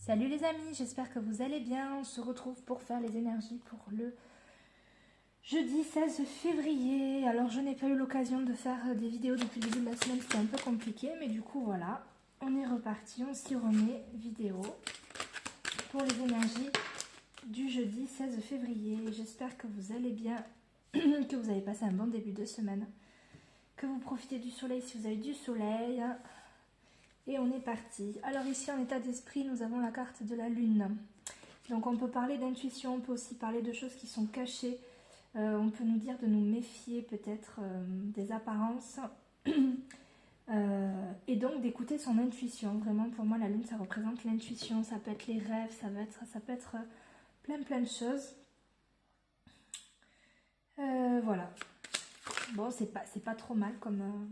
Salut les amis, j'espère que vous allez bien. On se retrouve pour faire les énergies pour le jeudi 16 février. Alors je n'ai pas eu l'occasion de faire des vidéos depuis le début de la semaine, c'était un peu compliqué. Mais du coup voilà, on est reparti, on s'y remet vidéo pour les énergies du jeudi 16 février. J'espère que vous allez bien, que vous avez passé un bon début de semaine, que vous profitez du soleil si vous avez du soleil. Et on est parti. Alors ici en état d'esprit, nous avons la carte de la lune. Donc on peut parler d'intuition, on peut aussi parler de choses qui sont cachées. On peut nous dire de nous méfier peut-être des apparences. Et donc d'écouter son intuition. Vraiment pour moi la lune ça représente l'intuition. Ça peut être les rêves, ça peut être plein de choses. Voilà. Bon c'est pas trop mal comme...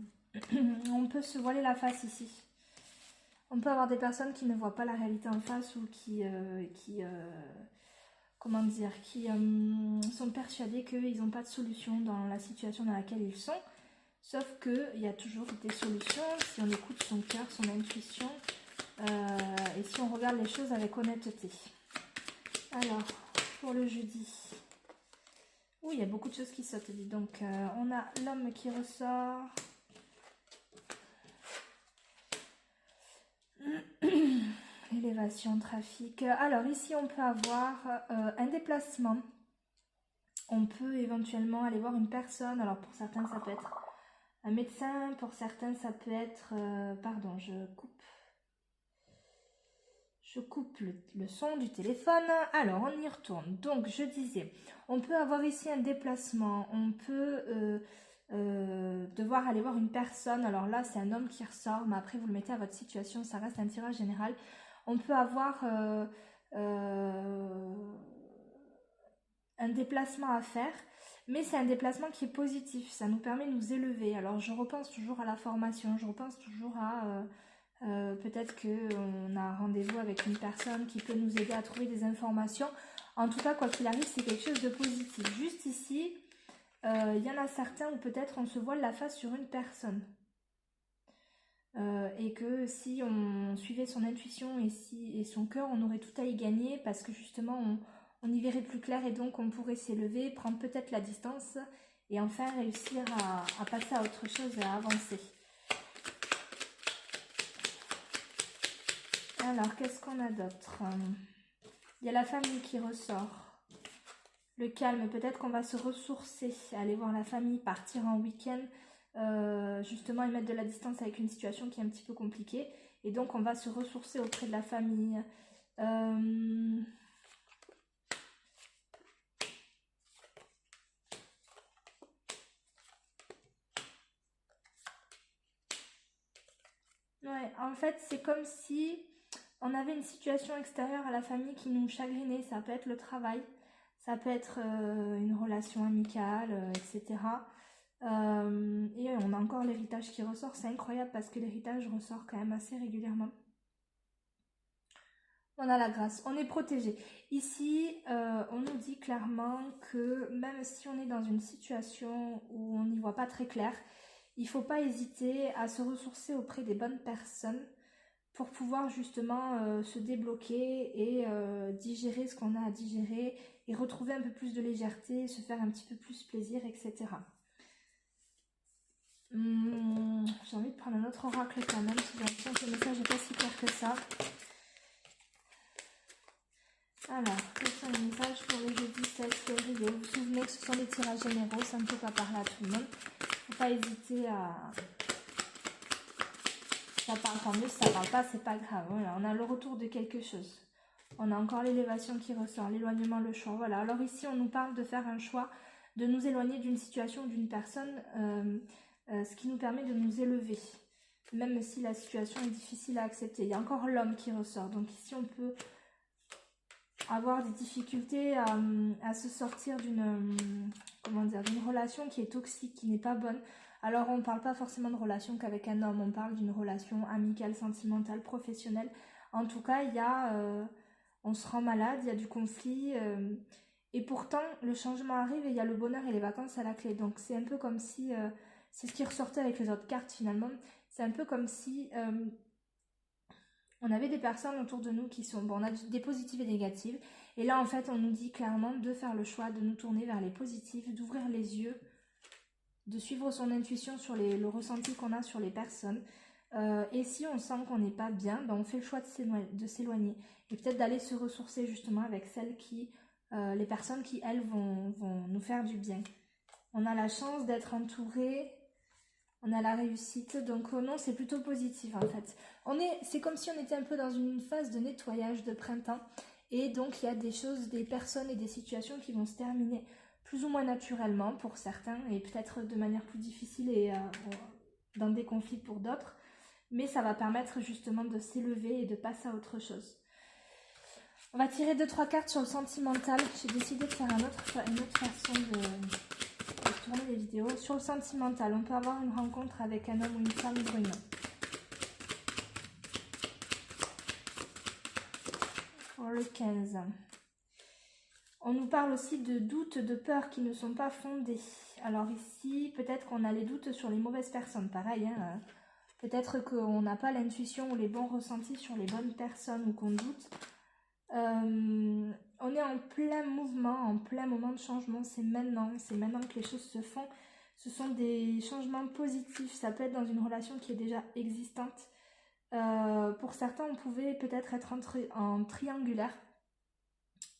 on peut se voiler la face ici. On peut avoir des personnes qui ne voient pas la réalité en face ou comment dire, qui sont persuadés qu'ils n'ont pas de solution dans la situation dans laquelle ils sont. Sauf qu'il y a toujours des solutions si on écoute son cœur, son intuition et si on regarde les choses avec honnêteté. Alors, pour le jeudi, il y a beaucoup de choses qui sautent. Donc, on a l'homme qui ressort. Élévation, trafic. Alors ici, on peut avoir un déplacement. On peut éventuellement aller voir une personne. Alors pour certains, ça peut être un médecin. Pour certains, ça peut être... pardon, je coupe le son du téléphone. Alors, on y retourne. Donc, je disais, on peut avoir ici un déplacement. On peut devoir aller voir une personne. Alors là, c'est un homme qui ressort. Mais après, vous le mettez à votre situation. Ça reste un tirage général. On peut avoir un déplacement à faire, mais c'est un déplacement qui est positif. Ça nous permet de nous élever. Alors, je repense toujours à la formation. Je repense toujours à... peut-être qu'on a un rendez-vous avec une personne qui peut nous aider à trouver des informations. En tout cas, quoi qu'il arrive, c'est quelque chose de positif. Juste ici, il y en a certains où peut-être on se voile la face sur une personne. Et que si on suivait son intuition et son cœur, on aurait tout à y gagner parce que justement on y verrait plus clair et donc on pourrait s'élever, prendre peut-être la distance et enfin réussir à passer à autre chose et à avancer. Alors, qu'est-ce qu'on a d'autre? Il y a la famille qui ressort. Le calme, peut-être qu'on va se ressourcer, aller voir la famille, partir en week-end, justement et mettre de la distance avec une situation qui est un petit peu compliquée. Et donc, on va se ressourcer auprès de la famille. Ouais, en fait, c'est comme si on avait une situation extérieure à la famille qui nous chagrinait. Ça peut être le travail, ça peut être une relation amicale, etc. Et on a encore l'héritage qui ressort. C'est incroyable parce que l'héritage ressort quand même assez régulièrement. On a la grâce, on est protégé. Ici, on nous dit clairement que même si on est dans une situation où on n'y voit pas très clair, il ne faut pas hésiter à se ressourcer auprès des bonnes personnes pour pouvoir justement se débloquer et digérer ce qu'on a à digérer et retrouver un peu plus de légèreté, se faire un petit peu plus plaisir, etc. J'ai envie de prendre un autre oracle quand même, j'ai l'impression que le message n'est pas si clair que ça. Alors, quels sont les messages pour le jeudi 16 février? Vous vous souvenez que ce sont des tirages généraux, ça ne peut pas parler à tout le monde. Il ne faut pas hésiter à... Ça parle tant mieux, si ça ne parle pas, c'est pas grave. Voilà, on a le retour de quelque chose. On a encore l'élévation qui ressort, l'éloignement, le choix. Voilà, alors ici on nous parle de faire un choix, de nous éloigner d'une situation, d'une personne, ce qui nous permet de nous élever. Même si la situation est difficile à accepter. Il y a encore l'homme qui ressort. Donc ici on peut avoir des difficultés à se sortir d'une relation qui est toxique, qui n'est pas bonne. Alors on ne parle pas forcément de relation qu'avec un homme, on parle d'une relation amicale, sentimentale, professionnelle. En tout cas, il y a, on se rend malade, il y a du conflit, et pourtant le changement arrive et il y a le bonheur et les vacances à la clé. Donc c'est un peu comme si, c'est ce qui ressortait avec les autres cartes finalement, c'est un peu comme si On avait des personnes autour de nous qui sont, bon, on a des positives et négatives. Et là, en fait, on nous dit clairement de faire le choix de nous tourner vers les positifs, d'ouvrir les yeux, de suivre son intuition sur le ressenti qu'on a sur les personnes. Et si on sent qu'on n'est pas bien, ben on fait le choix de s'éloigner. Et peut-être d'aller se ressourcer justement avec les personnes qui, elles, vont nous faire du bien. On a la chance d'être entouré. On a la réussite, donc non, c'est plutôt positif en fait. C'est comme si on était un peu dans une phase de nettoyage de printemps. Et donc il y a des choses, des personnes et des situations qui vont se terminer plus ou moins naturellement pour certains et peut-être de manière plus difficile et dans des conflits pour d'autres. Mais ça va permettre justement de s'élever et de passer à autre chose. On va tirer 2-3 cartes sur le sentimental. J'ai décidé de faire une autre façon de tourner les vidéos. Sur le sentimental, on peut avoir une rencontre avec un homme ou une femme brune. Pour le 15. On nous parle aussi de doutes, de peurs qui ne sont pas fondés. Alors ici, peut-être qu'on a les doutes sur les mauvaises personnes. Pareil, hein, peut-être qu'on n'a pas l'intuition ou les bons ressentis sur les bonnes personnes ou qu'on doute. On est en plein mouvement, en plein moment de changement. C'est maintenant que les choses se font. Ce sont des changements positifs. Ça peut être dans une relation qui est déjà existante. Pour certains, on pouvait peut-être être en triangulaire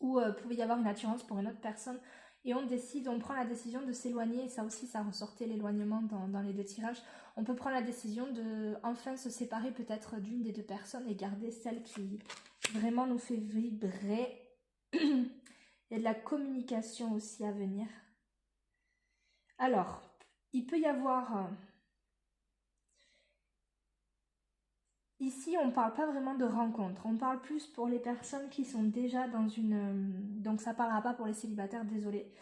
où pouvait y avoir une attirance pour une autre personne et on prend la décision de s'éloigner. Et ça aussi, ça ressortait l'éloignement dans les deux tirages. On peut prendre la décision de enfin se séparer peut-être d'une des deux personnes et garder celle qui vraiment nous fait vibrer. Il y a de la communication aussi à venir. Alors, il peut y avoir... Ici, on ne parle pas vraiment de rencontre. On parle plus pour les personnes qui sont déjà dans une... Donc, ça ne parlera pas pour les célibataires, désolé.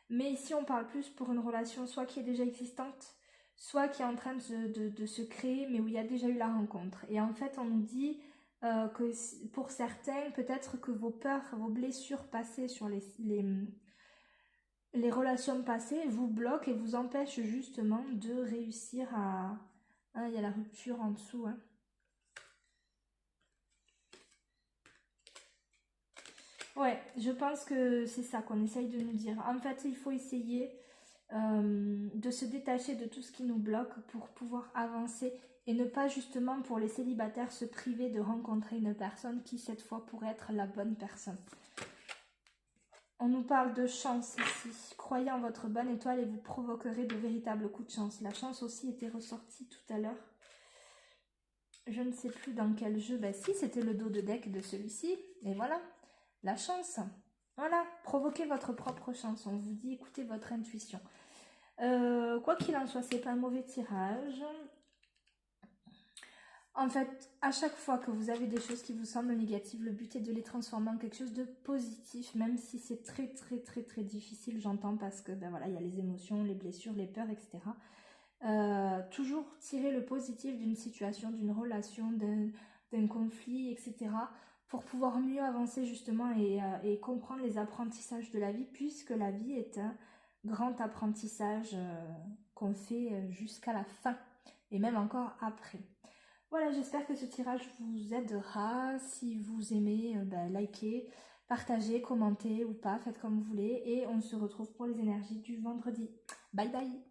Mais ici, on parle plus pour une relation soit qui est déjà existante, soit qui est en train de se créer, mais où il y a déjà eu la rencontre. Et en fait, on nous dit... que pour certains, peut-être que vos peurs, vos blessures passées sur les relations passées vous bloquent et vous empêchent justement de réussir à... Hein, il y a la rupture en dessous. Hein. Ouais, je pense que c'est ça qu'on essaye de nous dire. En fait, il faut essayer de se détacher de tout ce qui nous bloque pour pouvoir avancer et ne pas justement pour les célibataires se priver de rencontrer une personne qui cette fois pourrait être la bonne personne. On nous parle de chance ici. Croyez en votre bonne étoile et vous provoquerez de véritables coups de chance. La chance aussi était ressortie tout à l'heure. Je ne sais plus dans quel jeu. Ben si, c'était le dos de deck de celui-ci. Et voilà, la chance. Voilà, provoquez votre propre chance. On vous dit, écoutez votre intuition. Quoi qu'il en soit, c'est pas un mauvais tirage. En fait, à chaque fois que vous avez des choses qui vous semblent négatives, le but est de les transformer en quelque chose de positif, même si c'est très très très très difficile, j'entends, parce que ben voilà, il y a les émotions, les blessures, les peurs, etc. Toujours tirer le positif d'une situation, d'une relation, d'un conflit, etc. pour pouvoir mieux avancer justement et comprendre les apprentissages de la vie, puisque la vie est un grand apprentissage qu'on fait jusqu'à la fin et même encore après. Voilà, j'espère que ce tirage vous aidera. Si vous aimez, likez, partagez, commentez ou pas, faites comme vous voulez. Et on se retrouve pour les énergies du vendredi. Bye bye!